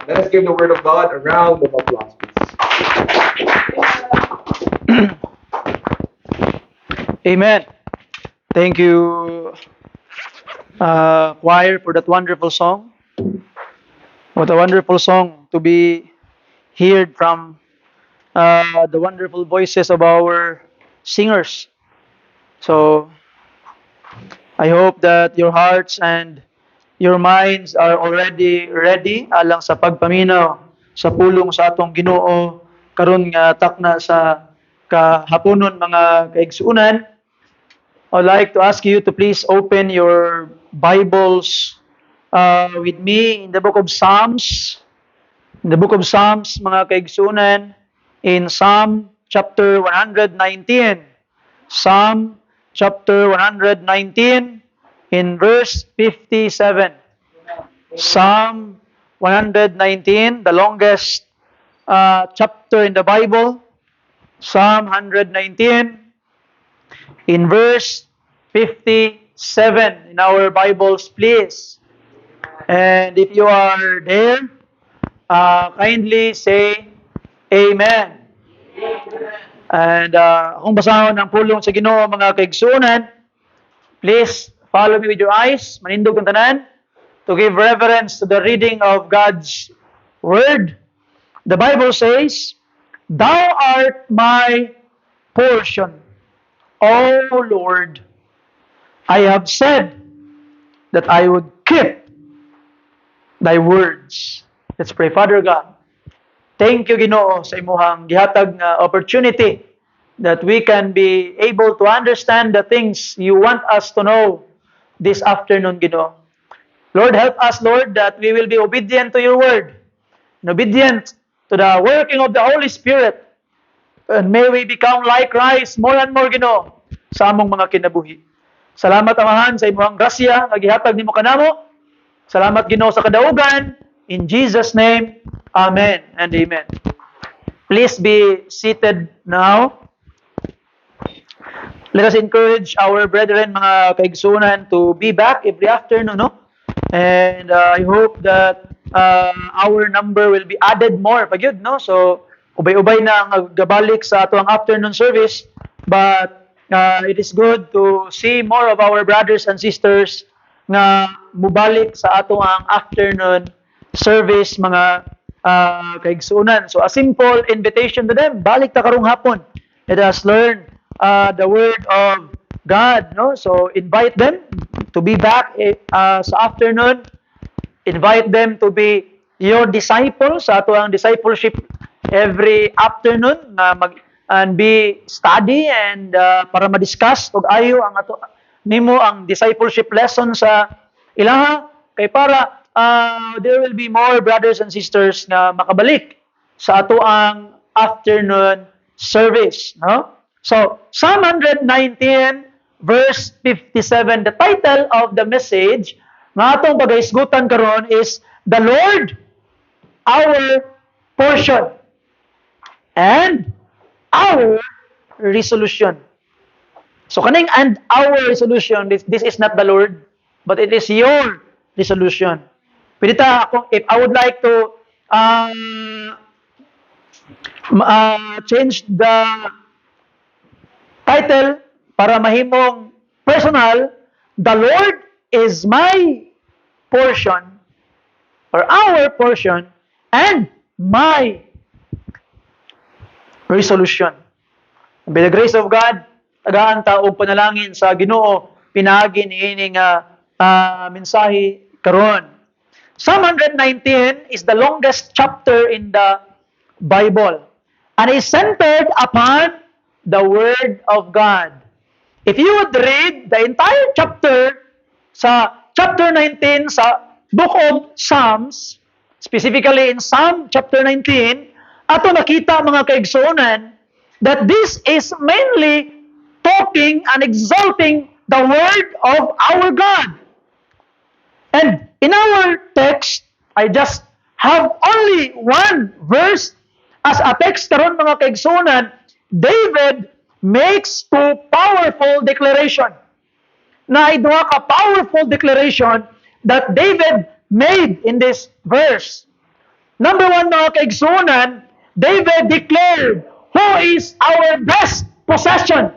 Let us give the word of God a round of applause, please. Amen. Thank you, choir, for that wonderful song. What a wonderful song to be heard from the wonderful voices of our singers. So I hope that your hearts and your minds are already ready alang sa pagpaminaw sa pulong sa atong Ginoo karon nga takna sa kahaponon mga kaigsuonan. I'd like to ask you to please open your Bibles with me in the book of Psalms. In the book of Psalms, mga kaigsunan, in Psalm chapter 119. Psalm chapter 119 in verse 57. Psalm 119, the longest chapter in the Bible. Psalm 119 in verse 57 in our Bibles, please. And if you are there, kindly say Amen. And kung basahon ang pulong sa Ginoo mga kaigsuonan, please follow me with your eyes, manindog ang tanan, to give reverence to the reading of God's Word. The Bible says, Thou art my portion, O Lord. I have said that I would keep thy words. Let's pray. Father God, thank you, Ginoo, sa imuhang gihatag nga opportunity that we can be able to understand the things you want us to know this afternoon, Ginoo. Lord, help us, Lord, that we will be obedient to your word and obedient to the working of the Holy Spirit. And may we become like Christ more and more, Ginoo, sa among mga kinabuhi. Salamat, Amahan, sa imuhang grasya nga gihatag nimo kanamo. Salamat, Ginoo, sa kadaugan. In Jesus' name, Amen and Amen. Please be seated now. Let us encourage our brethren, mga kaigsunan, to be back every afternoon, no? And I hope that our number will be added more pag yun, no? So, ubay-ubay na ang gabalik sa ato ang afternoon service, but it is good to see more of our brothers and sisters nga mubalik sa ato ang afternoon service, mga kaigsunan. So, a simple invitation to them, balik ta karong hapon. Let us learn the word of God, no? So invite them to be back sa afternoon. Invite them to be your disciples sa ato ang discipleship every afternoon na and be study and para ma-discuss og ayo ang ato nimo ang discipleship lesson sa ilaha kay para there will be more brothers and sisters na makabalik sa ato ang afternoon service, no? So, Psalm 119, verse 57, the title of the message nga atong pagaisgutan karon is The Lord, Our Portion, and Our Resolution. So, kaning and our resolution, this is not the Lord, but it is your resolution. Pwede ta, if I would like to change the title para mahimong personal, The Lord is my portion or our portion and my resolution. By the grace of God, tagaan ta og panalangin sa Ginoo pinaagi niini nga mensahe karon. Psalm 119 is the longest chapter in the Bible and is centered upon the Word of God. If you would read the entire chapter sa chapter 19 sa book of Psalms, specifically in Psalm chapter 19, ato nakita mga kaigsuonan that this is mainly talking and exalting the Word of our God. And in our text, I just have only one verse as a text karon mga kaigsuonan. David makes two powerful declaration. na duha ka powerful declaration that David made in this verse. Number one, mga kaigsunan, David declared, who is our best possession?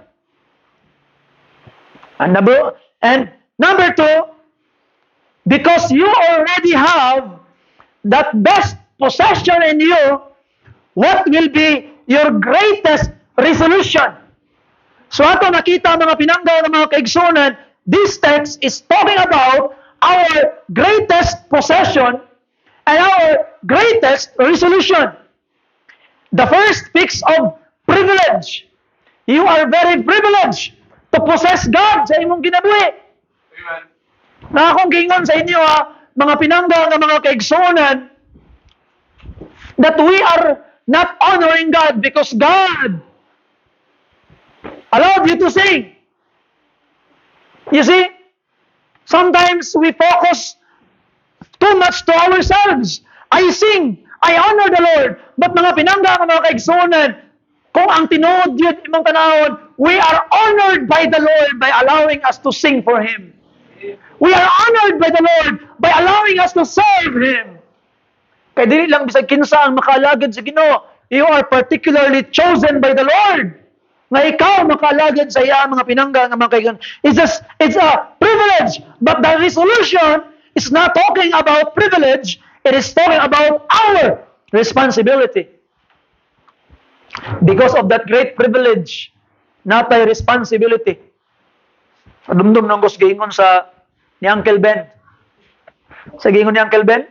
And number two, because you already have that best possession in you, what will be your greatest resolution? So ato nakita mga pinanggaw ng mga kaigsunan, this text is talking about our greatest possession and our greatest resolution. The first speaks of privilege. You are very privileged to possess God sa imong ginabuhi. Amen. Na akong gingon sa inyo mga pinanggaw ng mga kaigsunan, that we are not honoring God because God allowed you to sing. You see, sometimes we focus too much to ourselves. I sing, I honor the Lord. But mga pinangga ng mga kaigsunan, kung ang tinuod yun imong tanawon, we are honored by the Lord by allowing us to sing for Him. We are honored by the Lord by allowing us to serve Him. Kaya dili lang bisag kinsa ang makalagad sa Ginoo. You are particularly chosen by the Lord. Nga ikaw makalagad sa iya mga pinangga ng mga kaigan. It's a privilege, but the resolution is not talking about privilege, it is talking about our responsibility. Because of that great privilege, natay responsibility. Dumdum ng Gus gingon sa ni Uncle Ben. Sa gingon ni Uncle Ben,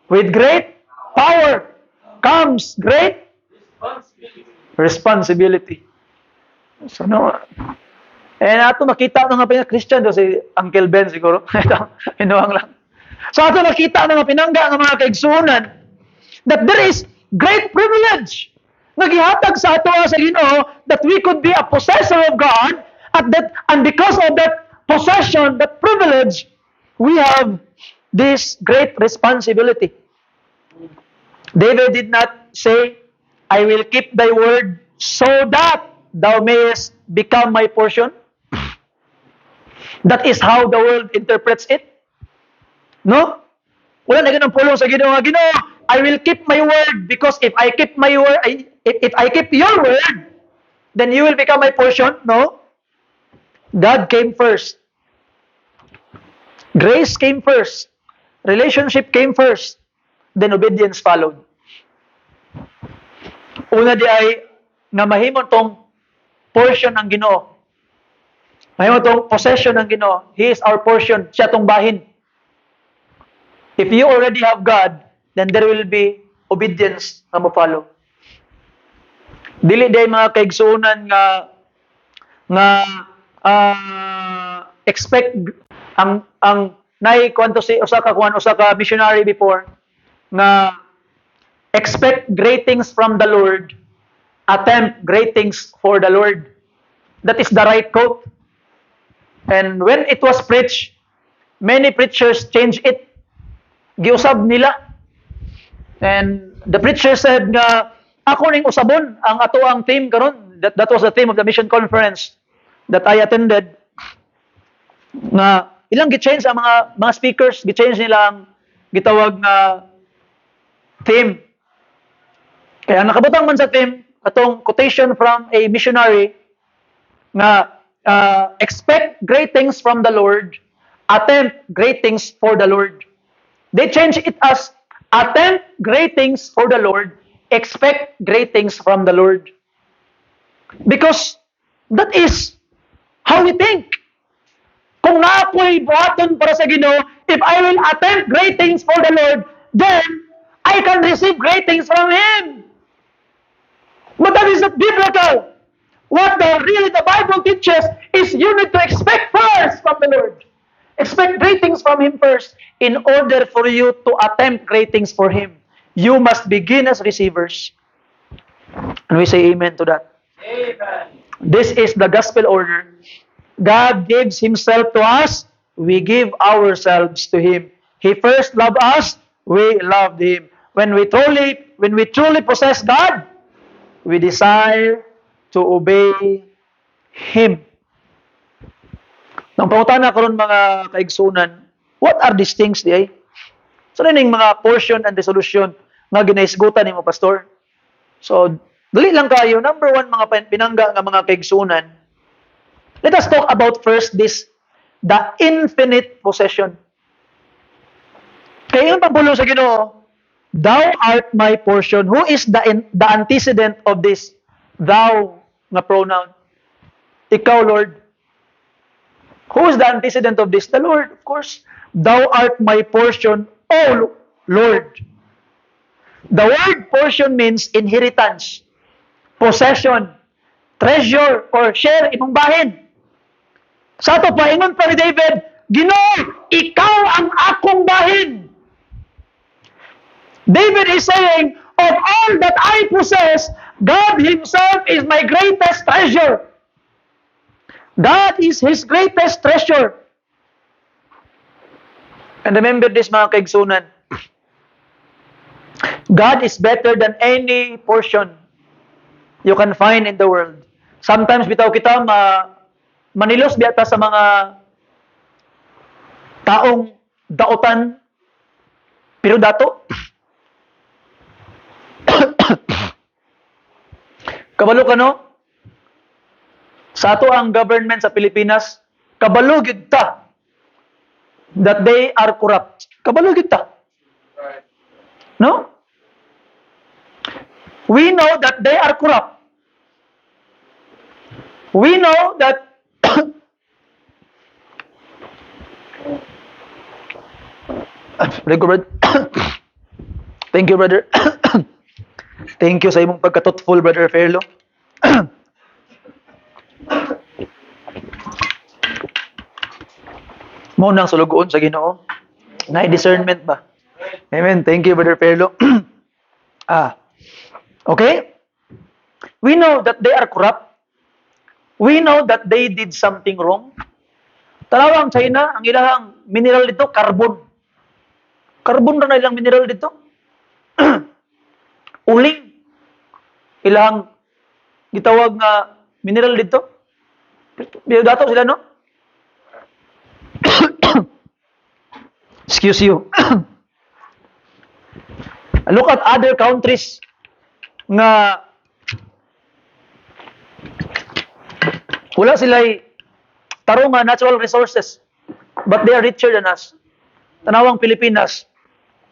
with great power comes great responsibility. So no. Ato makita ng mga Christian do si Uncle Ben siguro. Ito, inuwang lang. So ato nakita ng mga pinangga ng mga kaigsunan that there is great privilege nagihatag sa ato sa Ginoo that we could be a possessor of God and because of that possession, that privilege, we have this great responsibility. David did not say, I will keep thy word so that thou mayest become my portion. That is how the world interprets it. No? Wala na ganang pulong sa Ginoo. Ginoo, I will keep my word because if I keep my word, if I keep your word, then you will become my portion. No? God came first. Grace came first. Relationship came first. Then obedience followed. Una di ay nga mahimon tong portion ng Ginoo. Mahimon tong possession ng Ginoo. He is our portion. Siya tong bahin. If you already have God, then there will be obedience na mo follow. Dili day mga kaigsunan nga expect ang nay kwanto si usa ka missionary before nga expect great things from the Lord, attempt great things for the Lord. That is the right quote. And when it was preached, many preachers changed it. Giusab nila. And the preacher said nga ako ning usabon ang ato ang theme karon. That was the theme of the mission conference that I attended. Na ilang gi-change ang mga speakers, gi-change nila ang gitawag na theme. Kaya nakabutang man sa theme atong quotation from a missionary na expect great things from the Lord, attempt great things for the Lord. They change it as attempt great things for the Lord, expect great things from the Lord. Because that is how we think. Kung nga ako'y buhaton para sa Ginoo, if I will attempt great things for the Lord, then I can receive great things from Him. But that is not biblical. What the Bible teaches is you need to expect first from the Lord. Expect great things from Him first in order for you to attempt great things for Him. You must begin as receivers. And we say amen to that. Amen. This is the gospel order. God gives Himself to us, we give ourselves to Him. He first loved us, we loved Him. When we truly possess God, we desire to obey Him. Nang pangutana karon mga kaigsunan, what are these things di ay? So ning mga portion and resolution nga ginaisgutan nimo pastor. So dali lang kayo, number one mga pinangga nga mga kaigsunan. Let us talk about first this, the infinite possession. Kaya yung pagpulong sa Ginoo, thou art my portion. Who is the antecedent of this? Thou nga pronoun. Ikaw, Lord. Who is the antecedent of this? The Lord, of course. Thou art my portion, O Lord. The word portion means inheritance, possession, treasure, or share, imong bahin. Sa ato, paingon pa ni David, Ginoo, ikaw ang akong bahin. David is saying, of all that I possess, God Himself is my greatest treasure. God is His greatest treasure. And remember this mga kaigsunan, God is better than any portion you can find in the world. Sometimes bitaw kita manilos biyata sa mga taong daotan pero dato. Kabalo ka no? Sa ato ang government sa Pilipinas, kabalo gyud ta that they are corrupt. Kabalo gyud ta. No? We know that they are corrupt. We know that Thank you, brother. Thank you sa imong pagka-thoughtful, Brother Fairlo. Mo nang sulugoon sa Ginoo. Na discernment ba? Amen. Thank you, Brother Fairlo. Okay? We know that they are corrupt. We know that they did something wrong. Talawang China, ang ilang mineral dito, carbon. Carbon na ilang mineral dito. Uling. Ilang gitawag nga mineral dito. Dato sila, no? Excuse you. Look at other countries nga wala sila'y tarong nga natural resources but they are richer than us. Tanawang Pilipinas,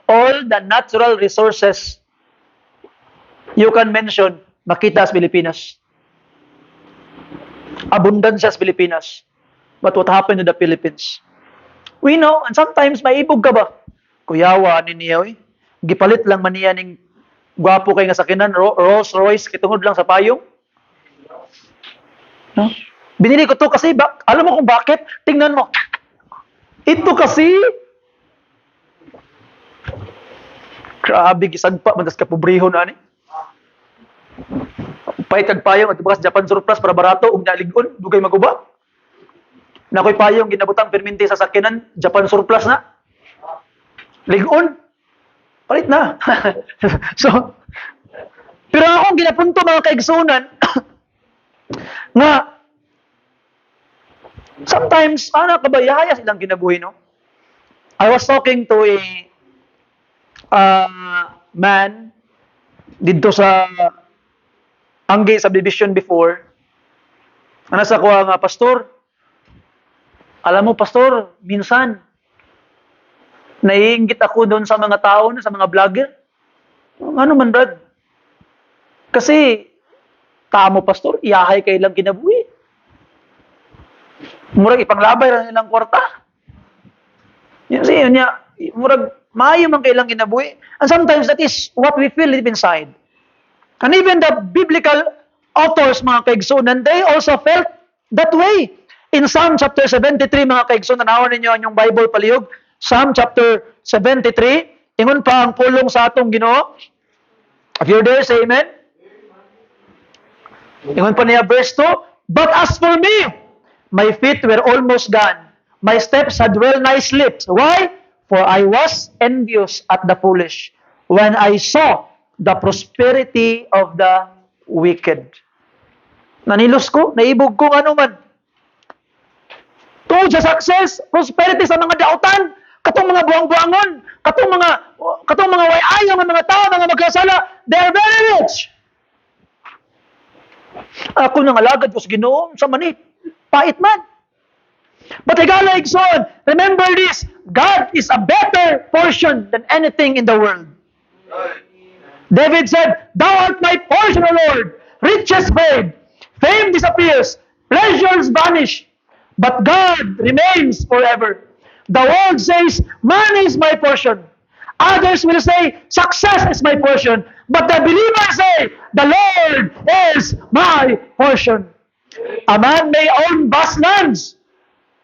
all the natural resources you can mention, makita sa Pilipinas. Abundansya sa Pilipinas. But what happened to the Philippines? We know, and sometimes maibog ka ba? Kuyawa ni niya, gipalit lang man niya ning gwapo kay nga sakinan, Rolls Royce, kitungod lang sa payong. No? Binili ko to kasi, alam mo kung bakit? Tingnan mo. Ito kasi, grabe, gisagpa, mandas ka pobrehon na ni. Pahit kag payong, at bukas Japan surplus para barato, ug naligon, dugay maguba. Nakoy payong, ginabutang perminti sa sakinan, Japan surplus na. Ligon. Palit na. So, pero akong ginapunto mga kaigsunan, nga, sometimes, kabayaya silang kinabuhi, no? I was talking to a man dito sa Angge subdivision before. Ano sa ko nga, pastor, alam mo, pastor, minsan, naiinggit ako doon sa mga tao, sa mga vlogger. Ano man, Brad? Kasi, tamo, pastor, iyahay kay lang kinabuhi. Murag ipanglabay lang ilang kwarta. Yun niya, murag maayo man kailang kinabuhi. And sometimes that is what we feel deep inside. And even the biblical authors, mga kaigsunan, they also felt that way. In Psalm chapter 73, mga kaigsunan, nahawan ninyo ang yung Bible palihog. Psalm chapter 73, ingon pa ang pulong sa atong Ginoo. If you're there, say amen. Ingon pa niya verse 2, but as for me, my feet were almost gone. My steps had well nigh slipped. Why? For I was envious at the foolish when I saw the prosperity of the wicked. Nanilos ko, naibog ko ano man. tungod sa success, prosperity sa mga dautan, katong mga buang-buangon, katong mga way-ayo nga mga tao nga magkasala, they are very rich. Ako nang alagad ko sa Ginoo sa manit, pait man. But higala igsoon, remember this, God is a better portion than anything in the world. David said, Thou art my portion, O Lord. Riches fade, fame disappears, pleasures vanish, but God remains forever. The world says, money is my portion. Others will say, success is my portion. But the believers say, the Lord is my portion. A man may own vast lands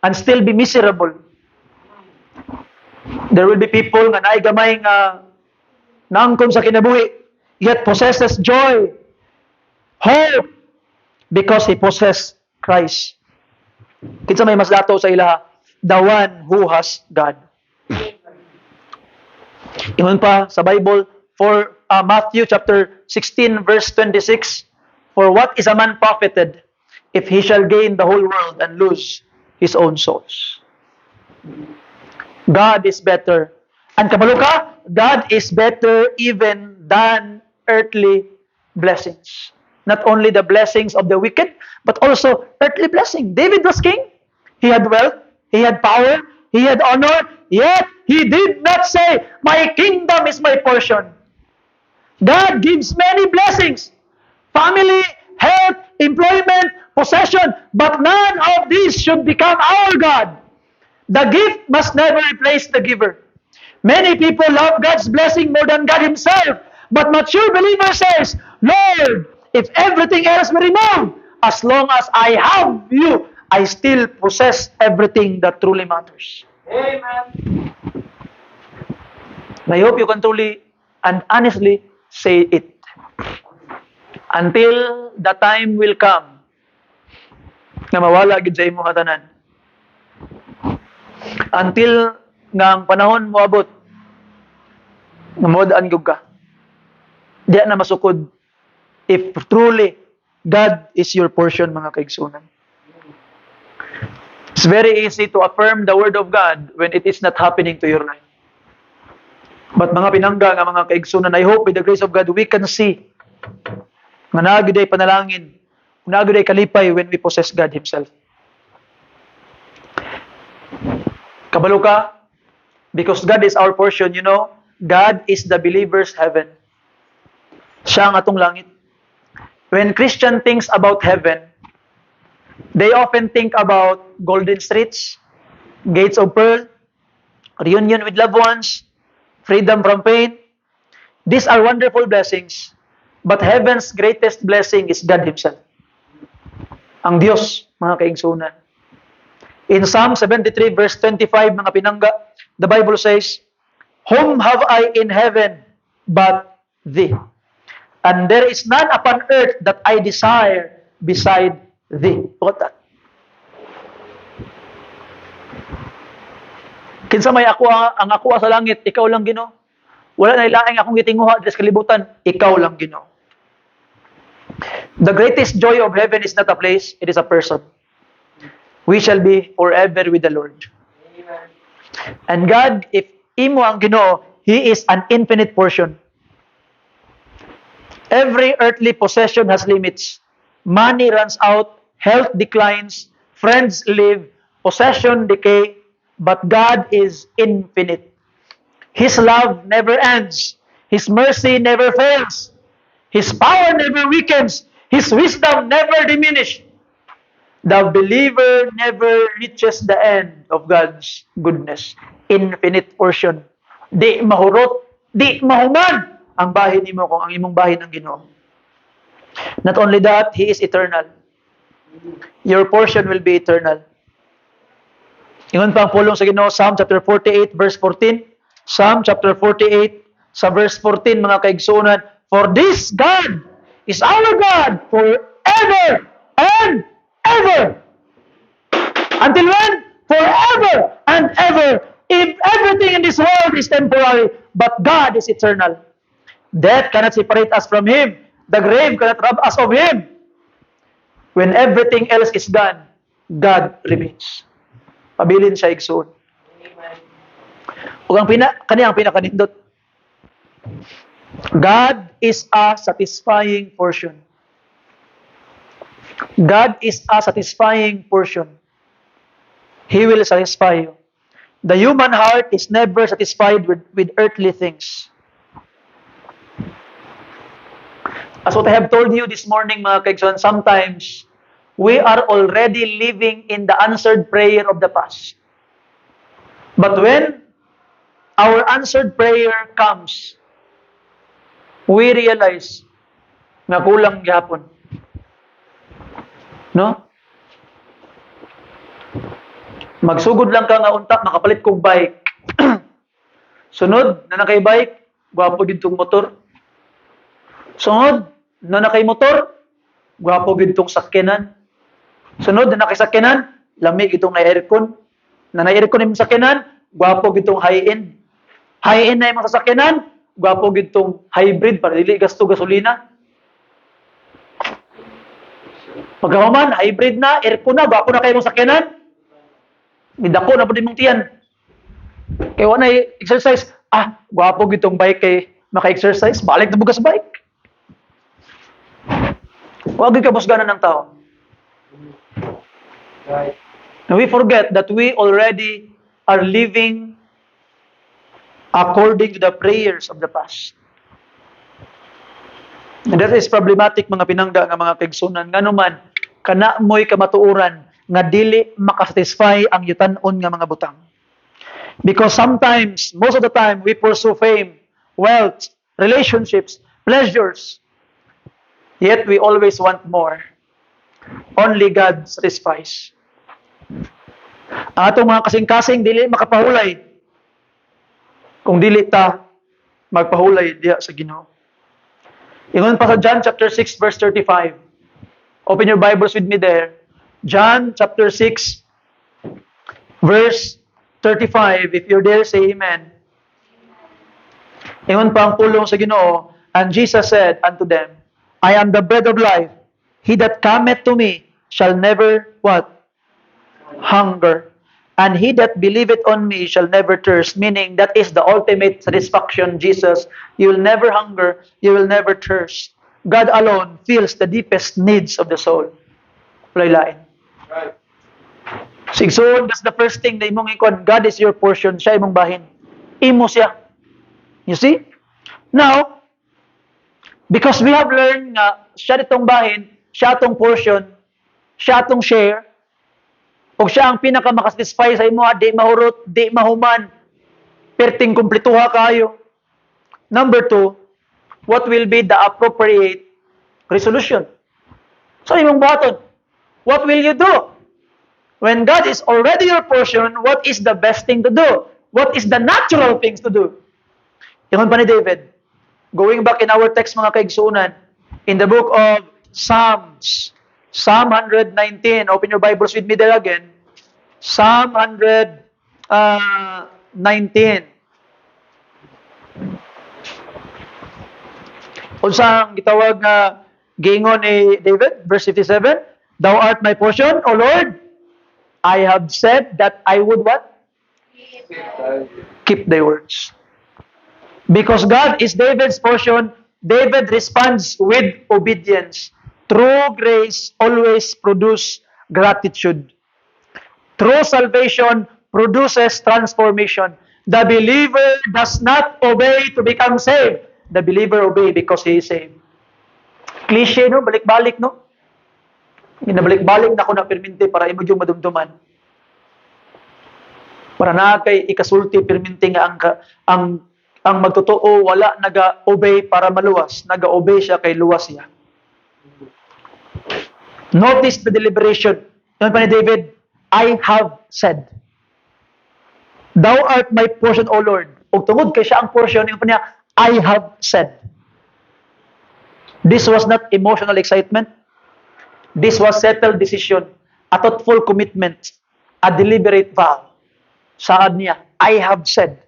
and still be miserable. There will be people nga naay gamay nga nangkom sa kinabuhi, yet possesses joy, hope, because he possesses Christ. Kinsa may mas dato sa ilaha? The one who has God. Ingon pa sa Bible, for Matthew chapter 16 verse 26, for what is a man profited if he shall gain the whole world and lose his own souls? God is better. And kabalo ka, God is better even than earthly blessings. Not only the blessings of the wicked, but also earthly blessing. David was king. He had wealth. He had power. He had honor. Yet, he did not say, my kingdom is my portion. God gives many blessings. Family, health, employment, possession. But none of these should become our God. The gift must never replace the giver. Many people love God's blessing more than God Himself. But mature believer says, Lord, if everything else were removed, as long as I have you, I still possess everything that truly matters. Amen. And I hope you can truly and honestly say it. Until the time will come na mawala gid sa imong tanan. Until nga ang panahon moabot nga modaan gyud ka. Diya na masukod if truly God is your portion, mga kaigsunan. It's very easy to affirm the word of God when it is not happening to your life. But mga pinangga nga mga kaigsunan, I hope with the grace of God we can see nga naagid ay panalangin, naagid ay kalipay when we possess God Himself. Kabalo ka? Because God is our portion, you know, God is the believer's heaven. Siya ang atong langit. When Christian thinks about heaven, they often think about golden streets, gates of pearl, reunion with loved ones, freedom from pain. These are wonderful blessings. But heaven's greatest blessing is God Himself. Ang Diyos, mga kaigsunan. In Psalm 73 verse 25, mga pinangga, the Bible says, Whom have I in heaven but Thee? And there is none upon earth that I desire beside Thee. What that? Kinsa may ako ang ako sa langit, ikaw lang Ginoo. Wala na ilaing akong gitinguha sa kalibutan, ikaw lang Ginoo. The greatest joy of heaven is not a place, it is a person. We shall be forever with the Lord. Amen. And God, if imo ang Ginoo, He is an infinite portion. Every earthly possession has limits. Money runs out, health declines, friends leave, possession decay, but God is infinite. His love never ends. His mercy never fails. His power never weakens. His wisdom never diminishes. The believer never reaches the end of God's goodness. Infinite portion. Di mahurot, di mahuman ang bahin nimo kung ang imong bahin ang Ginoo. Not only that, He is eternal. Your portion will be eternal. Ingon pa ang pulong sa Ginoo, Psalm chapter 48 verse 14. Psalm chapter 48 sa verse 14, mga kaigsunan, for this God is our God forever and ever. Until when? Forever and ever. If everything in this world is temporary, but God is eternal. Death cannot separate us from Him. The grave cannot rob us of Him. When everything else is gone, God remains. Pabilin siya igsoon. Ug ang pinakanindot. God is a satisfying portion. God is a satisfying portion. He will satisfy you. The human heart is never satisfied with earthly things. As what I have told you this morning, mga kaigsoon, sometimes we are already living in the answered prayer of the past. But when our answered prayer comes, we realize na kulang gyapon. No? Magsugod lang ka nga unta, makapalit kog bike. Sunod, na nakay bike, gwapo gid tong motor. Sunod, na nakay motor, gwapo gid tong sakyanan. Sunod, na nakay sakyanan, lami itong na aircon. Na aircon imong sakyanan, gwapo gid tong high-end. High-end na imong sasakyanan, gwapo gid tong hybrid para dili gasto gasolina. Pagkahuman, hybrid na, aircon na, gwapo na kayo mong sakyanan. Midako na po din mong tiyan. Kaya wala na exercise. Gwapo gitong bike kay maka-exercise. Balik na bugas bike. Huwag ka busganan ng tao. Right. Now we forget that we already are living according to the prayers of the past. And that is problematic mga pinangga nga mga kaigsunan. Nga naman, kana mo'y kamatuuran nga dili makasatisfy ang yutan-on nga mga butang. Because sometimes, most of the time, we pursue fame, wealth, relationships, pleasures. Yet we always want more. Only God satisfies. Ang atong mga kasing-kasing dili makapahulay kung dili ta magpahulay diya sa Ginoo. Ingon pa sa John chapter 6 verse 35. Open your Bibles with me there. John chapter 6 verse 35. If you're there, say amen. Ingon pa ang pulong sa Ginoo, and Jesus said unto them, I am the bread of life. He that cometh to me shall never what? Hunger. And he that believeth on me shall never thirst. Meaning, that is the ultimate satisfaction, Jesus. You will never hunger. You will never thirst. God alone fills the deepest needs of the soul. Lain. Right. So, that's the first thing na imong ikon. God is your portion. Siya imong bahin. Imo siya. You see? Now, because we have learned nga, siya itong bahin, siya itong portion, siya itong share, o siya ang pinaka-makasatisfy sa imo, di mahurot, di mahuman, perting kumplituha kayo. Number 2, what will be the appropriate resolution? So, imong buhaton, what will you do? When God is already your portion, what is the best thing to do? What is the natural things to do? Ingon pa ni David, going back in our text mga kaigsuunan, in the book of Psalms, Psalm 119, open your Bibles with me there again. Psalm 119. Unsang gitawag na gingon ni David, verse 57, Thou art my portion, O Lord. I have said that I would what? Keep thy words. Because God is David's portion, David responds with obedience. True grace always produces gratitude. True salvation produces transformation. The believer does not obey to become saved. The believer obey because he is saved. Cliche, no? Balik-balik, no? Ginabalik-balik na ako na perminti para imo yung madumduman. Para na kay ikasulti perminti nga ang magtotoo wala naga-obey para maluwas, naga-obey siya kay luwas siya. Notice the deliberation. Yan pa ni David, I have said. Thou art my portion, O Lord. O tungod kay siya ang portion, yan pa niya, I have said. This was not emotional excitement. This was settled decision, a thoughtful commitment, a deliberate vow. Saad niya, I have said,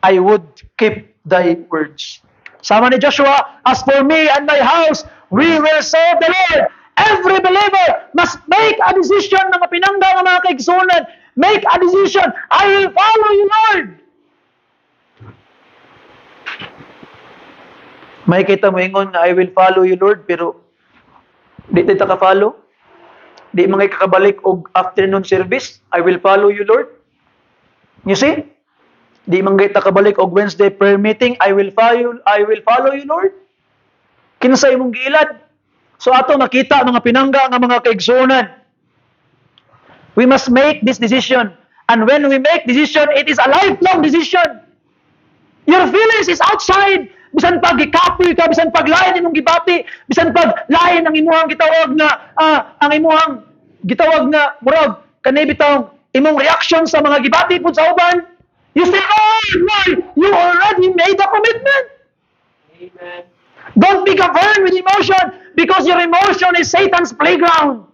I would keep thy words. Sama ni Joshua, as for me and my house, we will serve the Lord. Every believer must make a decision, mga pinangga ng mga kaigsunan. Make a decision. I will follow you, Lord. May kita mo ingon nga, I will follow you, Lord, pero di tayo ka-follow. Di mga kakabalik og afternoon service, I will follow you, Lord. You see? Di mga kakabalik og Wednesday prayer meeting, I will follow you, Lord. Kinsay mong giilad. So ato makita mga pinangga nga mga kaigsunan. We must make this decision. And when we make decision, it is a lifelong decision. Your feelings is outside. Bisan pag gikapoy ka, bisan pag lain imong gibati, bisan pag lain ang imuhang gitawag na ang imuhang gitawag na murag kanay bitaw imong reaction sa mga gibati pud sa uban. You say, "Oh, why? You already made a commitment." Amen. Don't be governed with emotion because your emotion is Satan's playground.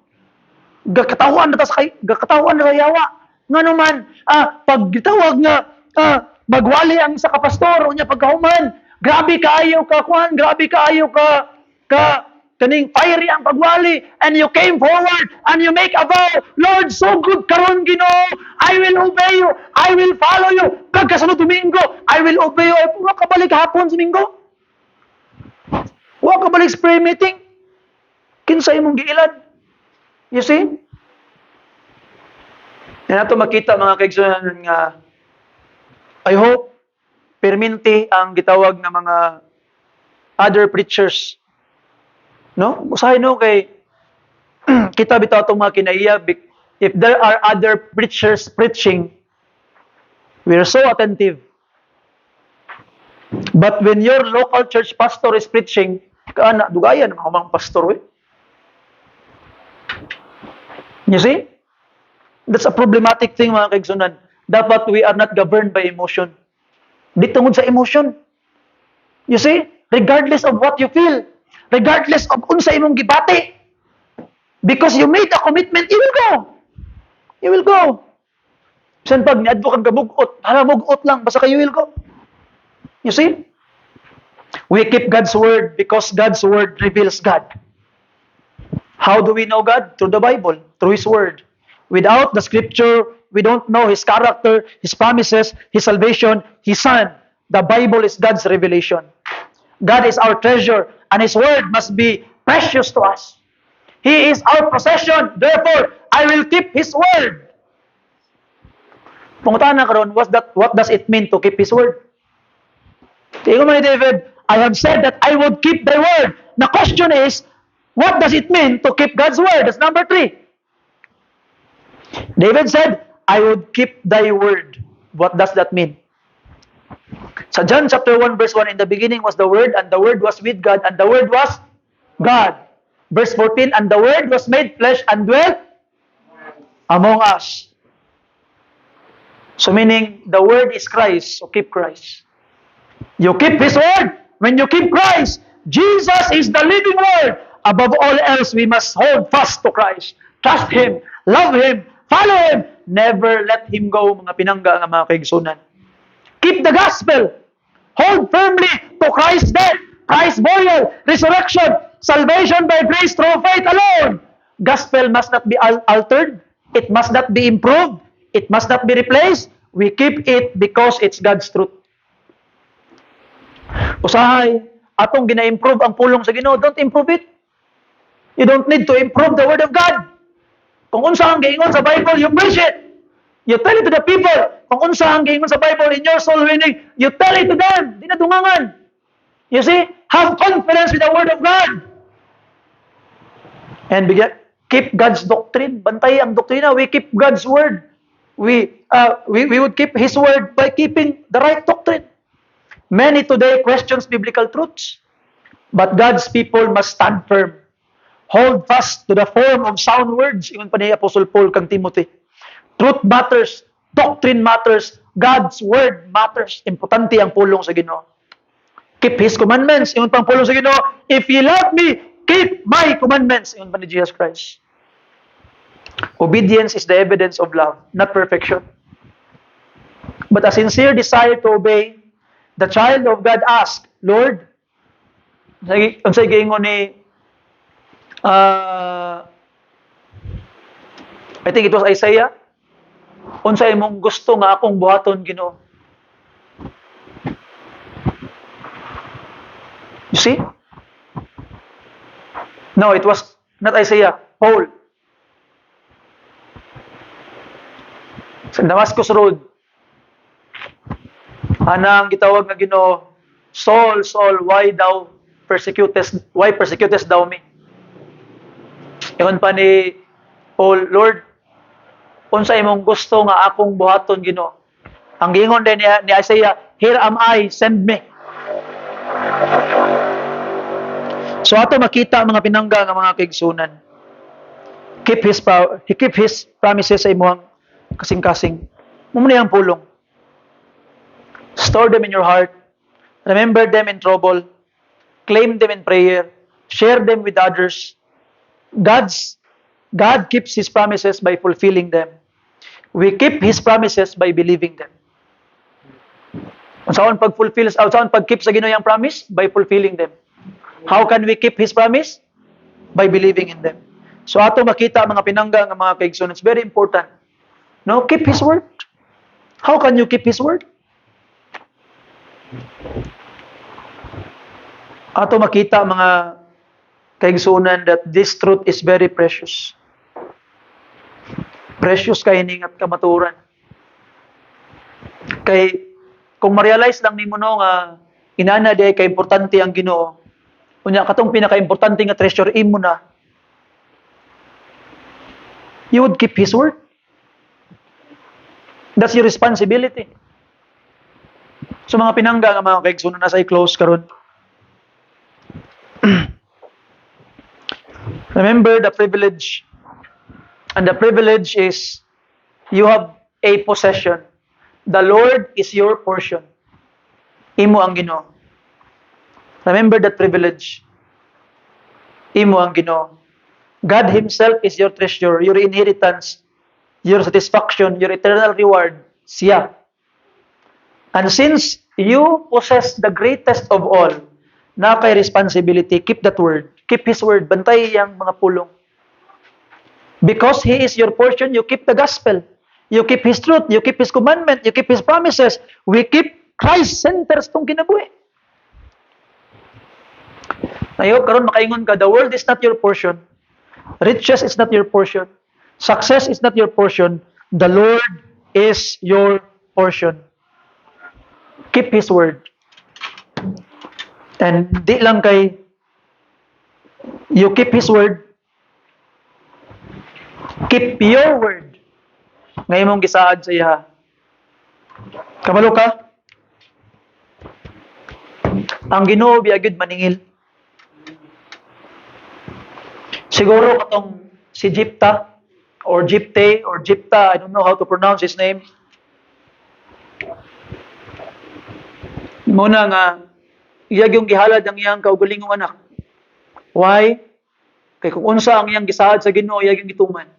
Gakatawan na tas kay gakatawan na yawa. Ngano man pag gitawag nga magwali ang isa ka pastor unya pagkahuman, grabe kaayo ka kuan, grabe kaayo ka kaning fiery ang pagwali, and you came forward and you make a vow, Lord, so good karon Ginoo, I will obey you, I will follow you. Pagkasunod Domingo, I will obey you. Ay puro ka balik hapon sa Domingo. Wa ka balik sa prayer meeting. Kinsa imong giilad? You see? Yan ato makita mga kaigsunan nga I hope perminti ang gitawag ng mga other preachers. No? Usahay no kay kita bitaw itong mga kinaiya. If there are other preachers preaching, we are so attentive. But when your local church pastor is preaching, kaana, dugayan ang mga pastor. Eh. You see? That's a problematic thing mga kaigsunan. Dapat we are not governed by emotion. Di tungod sa emotion. You see? Regardless of what you feel, regardless of unsa imong gibati, because you made a commitment, you will go. You will go. Bisan pag niadto kang gabugot, hala mugot lang, basta kayo will go. You see? We keep God's word because God's word reveals God. How do we know God? Through the Bible, through His word. Without the scripture, we don't know His character, His promises, His salvation, His Son. The Bible is God's revelation. God is our treasure, and His word must be precious to us. He is our possession, therefore, I will keep His word. Pungutan na karon, what does it mean to keep His word? Tingnan mo ni David, I have said that I would keep thy word. The question is, what does it mean to keep God's word? That's number 3. David said, I would keep thy word. What does that mean? Sa John chapter 1 verse 1, in the beginning was the Word, and the Word was with God, and the Word was God. Verse 14, and the Word was made flesh and dwelt among us. So meaning, the Word is Christ, so keep Christ. You keep His Word. When you keep Christ, Jesus is the living Word. Above all else, we must hold fast to Christ. Trust Him, love Him, follow Him. Never let Him go, mga pinangga ng mga kaigsunan. Keep the gospel. Hold firmly to Christ's death, Christ's burial, resurrection, salvation by grace through faith alone. Gospel must not be altered. It must not be improved. It must not be replaced. We keep it because it's God's truth. Usahay, atong gina-improve ang pulong sa Ginoo, don't improve it. You don't need to improve the Word of God. Kung unsa ang giingon sa Bible, you preach it. You tell it to the people. Kung unsa ang giingon sa Bible in your soul winning, you tell it to them. Di na dungangan. You see? Have confidence with the Word of God. And keep God's doctrine. Bantay ang doktrina. We keep God's Word. We would keep His Word by keeping the right doctrine. Many today questions biblical truths. But God's people must stand firm. Hold fast to the form of sound words. Ingon pa ni Apostle Paul kang Timothy. Truth matters. Doctrine matters. God's word matters. Importante ang pulong sa Ginoo. Keep His commandments. Ingon pang pulong sa Ginoo, if ye love me, keep my commandments. Ingon pa ni Jesus Christ. Obedience is the evidence of love, not perfection. But a sincere desire to obey, the child of God asks, Lord, ang sa giingon ni Uh, I think it was Isaiah. Unsa imong gusto nga akong buhaton, Ginoo? You see? No, it was not Isaiah. Paul. Sa Damascus Road. Anang gitawag nga Ginoo, Saul, Saul, why persecutest thou me? Ingon pa ni Paul, Lord, unsa imong gusto nga akong buhaton, Ginoo? Ang giingon din ni Isaiah, here am I, send me. So ato makita mga pinangga nga mga kaigsunan. Keep his promises sa imong kasing-kasing. Mo ang pulong. Store them in your heart. Remember them in trouble. Claim them in prayer. Share them with others. God keeps His promises by fulfilling them. We keep His promises by believing them. Unsaon pag-keep sa Ginoo yang promise? By fulfilling them. How can we keep His promise? By believing in them. So ato makita mga pinangga nga mga kaigsoon, it's very important. No, keep His word. How can you keep His word? Ato makita mga kaigsuonan that this truth is very precious. Precious kay ning at kamaturan. Kay kung ma-realize lang nimo no nga inana di kay importante ang Ginoo. Unya katong pinaka-importante nga treasure imo na. You would keep His word. That's your responsibility. So mga pinangga nga mga kaigsuonan na sa i-close karon. Remember the privilege. And the privilege is you have a possession. The Lord is your portion. Imo ang Ginoo. Remember that privilege. Imo ang Ginoo. God Himself is your treasure, your inheritance, your satisfaction, your eternal reward. Siya. And since you possess the greatest of all, na kay responsibility, keep that word. Keep His word. Bantay yang mga pulong. Because He is your portion, you keep the gospel. You keep His truth. You keep His commandment. You keep His promises. We keep Christ-centered tong kinabuhi. Ngayon, karon makaingon ka, the world is not your portion. Riches is not your portion. Success is not your portion. The Lord is your portion. Keep His word. And di lang kay you keep His word. Keep your word. Ngayon mong gisaad sa iya. Kabalo ka? Ang Ginoo biagid maningil. Siguro katong si Jipta or Jipte or Jipta, I don't know how to pronounce his name. Muna nga iyag yung gihalad ang iyang kaugalingong anak. Why? Kay kung unsa ang iyang gisaad sa Ginoo, iyag yung gituman.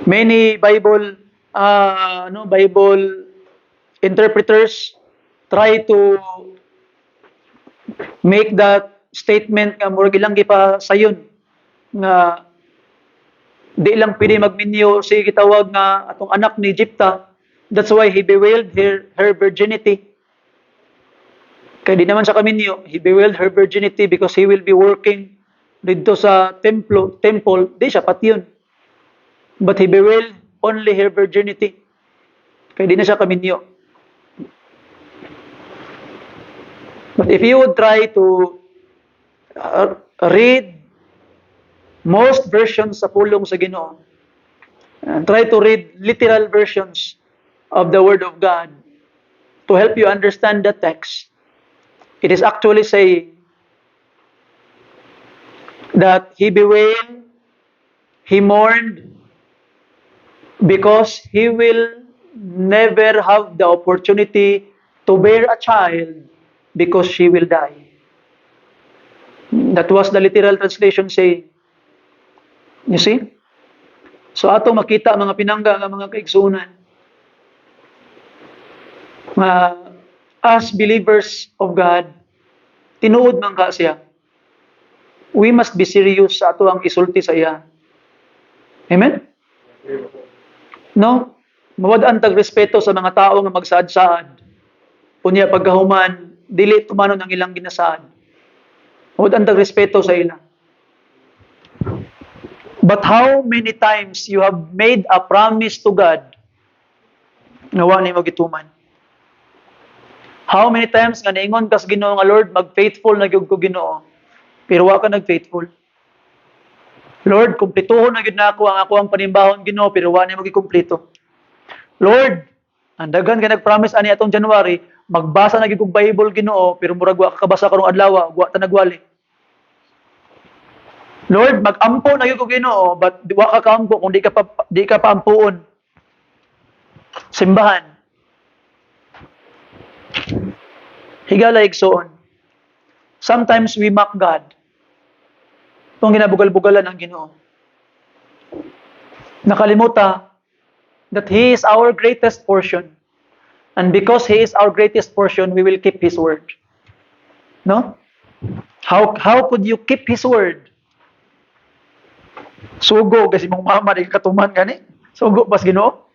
Many Bible interpreters try to make that statement nga murag ilang gipasayon nga di lang pwede magminyo si gitawag nga atong anak ni Jipta. That's why he bewailed her virginity. Kaya di naman sa kaminyo, he bewailed her virginity because he will be working dito sa temple. Di siya pati yun. But he bewailed only her virginity. Kaya di na siya kaminyo. But if you would try to read most versions sa pulong sa Ginoo, and try to read literal versions of the Word of God to help you understand the text, it is actually saying that he bewailed, he mourned, because he will never have the opportunity to bear a child because she will die. That was the literal translation saying. You see? So ato makita mga pinangga nga mga kaigsunan. As believers of God, tinuod man ka siya. we must be serious sa ato ang isulti sa iya. Amen? No? Mawadaan tag respeto sa mga tao nga magsaad-saad. Unya pagkahuman, dili tumanon ang ilang ginasaad. Mawadaan tag respeto sa ila. But how many times you have made a promise to God nga wa nimo gituman? How many times nga niingon kas Ginoo nga Lord, mag-faithful na gyud ko Ginoo, pero wa ka nag-faithful. Lord, kumplituhon na gyud nako ang ako ang panimbahon Ginoo, pero wa nimo gikumpleto. Lord, ang daghan ka nag-promise ani atong January, magbasa na gyud kog Bible Ginoo, pero murag wa ka kabasa karong adlaw, wa ta nagwali. Lord, mag-ampo na gyud ko Ginoo, but wa ka kaampo kung di ka pa ampuon. Simbahan. Higala igsoon. Sometimes we mock God. Kung ginabugal-bugalan ang Ginoo. Nakalimuta that He is our greatest portion. And because He is our greatest portion, we will keep His word. No? How could you keep His word? Sugo kasi mong mama di katuman gani. Sugo pas Ginoo.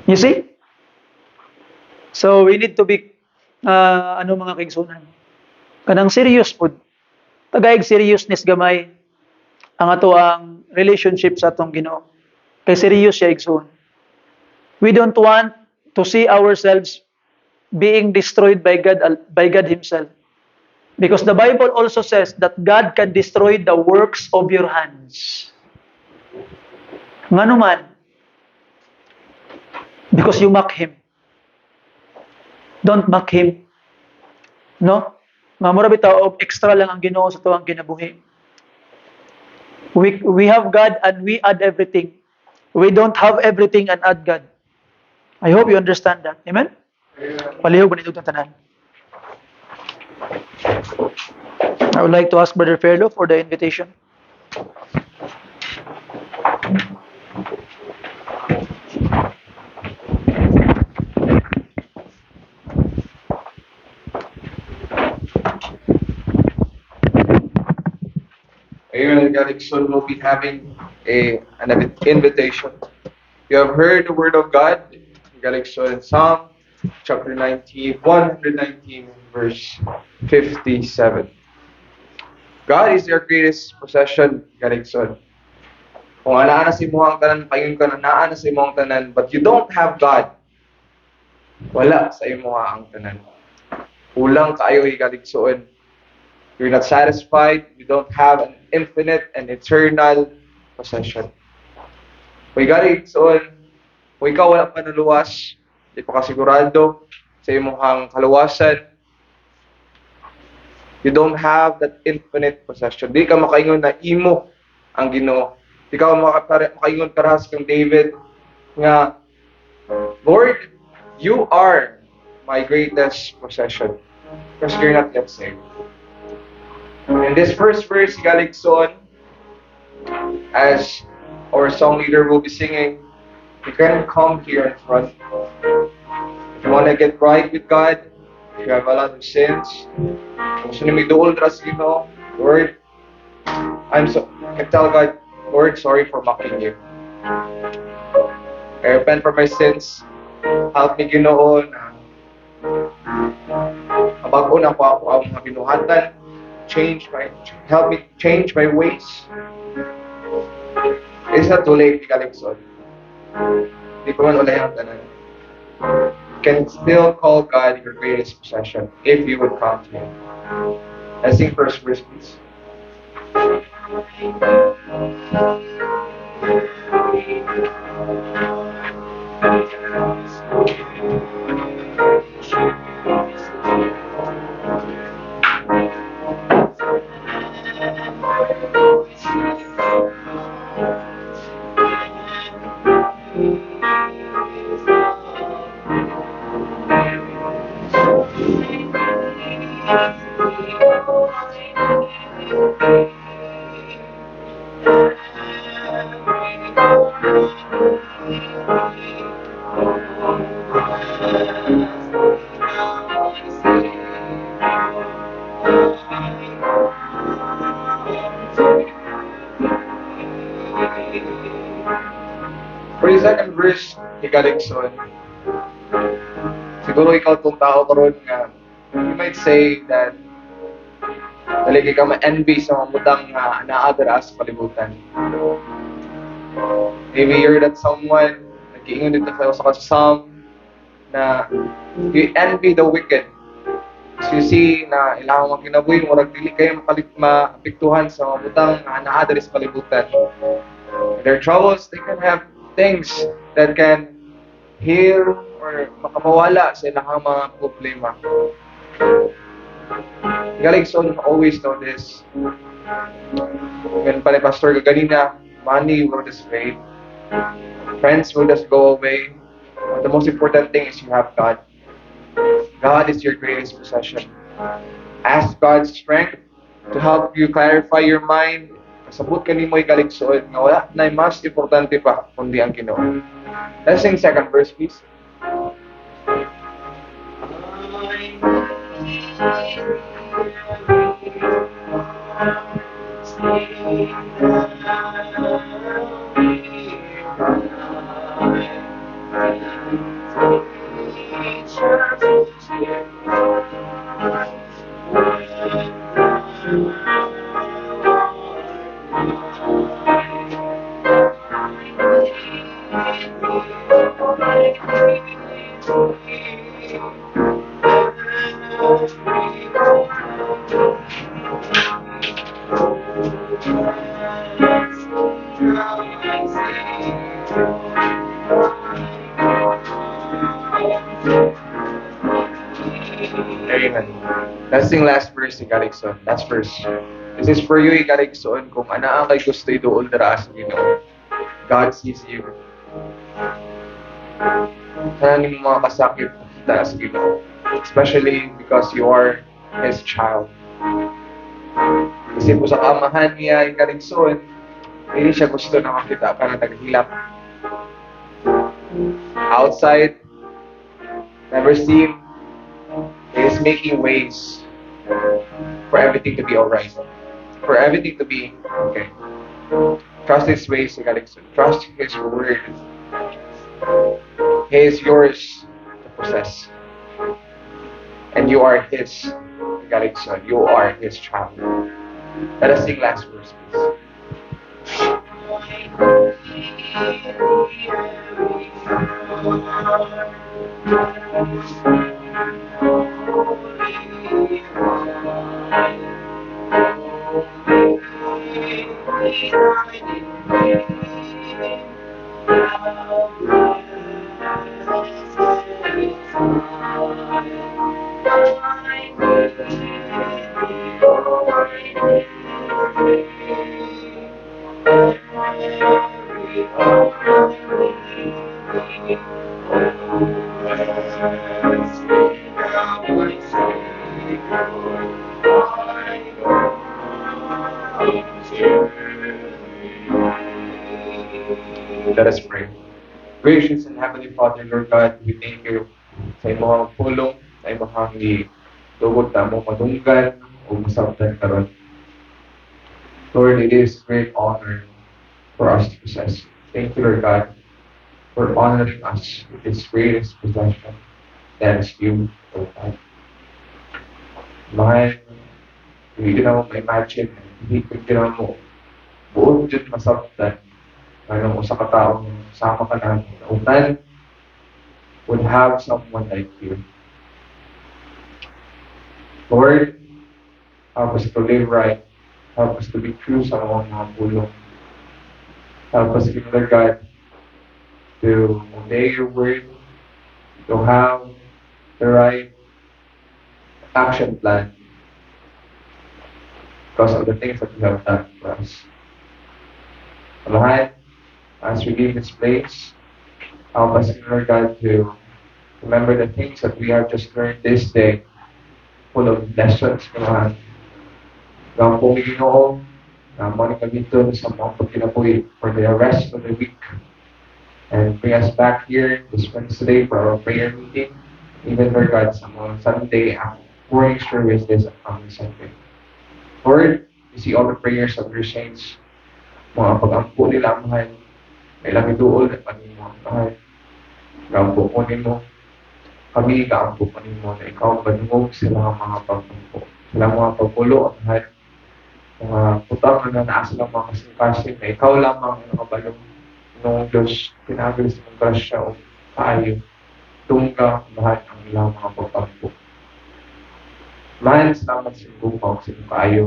You see? So we need to be mga kaigsunan. Kanang serious pud. Tagayag seriousness gamay ang ato ang relationship sa atong Ginoo. Kay serious siya igsoon. We don't want to see ourselves being destroyed by God himself. Because the Bible also says that God can destroy the works of your hands. Ngano man? Because you mock Him. Don't mock Him. No? Nga mura bitaw extra lang ang Ginoo sa tuwang kinabuhi. We have God and we add everything. We don't have everything and add God. I hope you understand that. Amen? Palihog ganito ang tanan. I would like to ask Brother Fairlo for the invitation. Amen. God, soon we'll be having an invitation. You have heard the word of God. God, in Psalm chapter 119, verse 57. God is your greatest possession, God. Kung anaan na si mo ang tanan, payon ka na naan na si mo ang tanan, but you don't have God, wala sa imo ang tanan. Kulang kayo igaligsoon. You're not satisfied, you don't have an infinite and eternal possession. Kung igaligsoon, kung ikaw wala pa naluwas, di pa kasigurado sa imong kaluwasan, you don't have that infinite possession. Di ka makaingon na imo ang Ginoo. Di ka makaingon karahas kang David nga, Lord, you are my greatest possession. Because you're not yet saved. In this first verse, galigson, as our song leader will be singing, you can come here in front. If you want to get right with God, if you have a lot of sins, gusto niyo may duol dras, Lord, I tell God, Lord, sorry for mocking you. I repent for my sins. Help me, Ginoo, na mabago na ako ang mga binuhatan. Help me change my ways. It's not too late, Galigson. Di pa man ulay ang tanan. You can still call God your greatest possession if you would come to Him. Let's sing first verse, please. galigson, siguro ikaw tong tao karon nga, you might say that dali ka ma-envy sa mga mutang nga naadara sa kalibutan. Maybe you're that someone, nag-iingon dito sa Psalm, na you envy the wicked. So you see na ilang mga kinabuhi, murag dili kayo maapektuhan sa mga butang nga naadara sa kalibutan. In their troubles, they can have things that can heal or makamawala sa ilang mga problema. Galing so always know this. When pala Pastor ganina, money will just fade. Friends will just go away. But the most important thing is you have God. God is your greatest possession. Ask God's strength to help you clarify your mind. Kasabot ka ni mo'y kaligsoon nga wala na mas importante pa kundi ang Ginoo. Let's sing second verse, please. Amen. Let's sing last verse ni Galigson. Last verse. This is for you, Galigson, kung anaa kay gusto iduol dara sa Ginoo. God sees you. Sana ni mga kasakit dara sa Ginoo. Especially because you are His child. Kasi po sa kamahan niya, Galigson, hindi siya gusto na makita ka na naghilap. Outside, never seen, He is making ways for everything to be alright. For everything to be okay. Trust His ways, Galigson. Trust His word. He is yours to possess. And you are His, Galigson. You are His child. Let us sing last verse, please. Let us pray. Gracious and Heavenly Father, Lord God, we thank you sa imong pulong, sa imong dugod na mo madunggan o masabtan karon. Lord, it is great honor for us to possess. Thank you, Lord God, for honoring us with this greatest possession, that is you, Lord God. Mahal, hindi ko na mo ma-imagine, hindi ko na mo buong dyan masabtan. Ano mo sa kataong sama ka namin, unan would have someone like you. Lord, help us to live right. Help us to be true sa mga pulong. Help us, Lord God, to obey your word, to have the right action plan because of the things that you have done for us. Mahal, as we leave this place, help us, Lord God, to remember the things that we have just learned this day, full of lessons, Mahal. Gawang po Ginoo, na mo ni kamiton sa mga pagkinabuhi for the rest of the week. And bring us back here this Wednesday for our prayer meeting. Even, Lord God, sa mga Sunday morning service this upcoming Sunday. Lord, you see all the prayers of your saints. Mga pag-ampo nila, Mahal, may lang iduol at panimo, Mahal. Kaampo ko nimo, kami kaampo ko nimo na ikaw banungog sila mga pagpampo. Sila mga pagpulo ang lahat, mga putang na naas lang mga kasing-kasing na ikaw lamang ang nakabalong noong Diyos, pinagis mong grasya o kaayo, tungga ang lahat ang ilang mga pagpampo. Man, salamat sa bukaw sa iyong kaayo.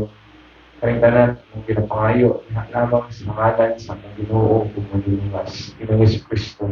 Karintanan ang ginapangayo, lahat lamang sa ngalan sa mga Ginoo o Pumulungas, Ginoo Yesu Kristo.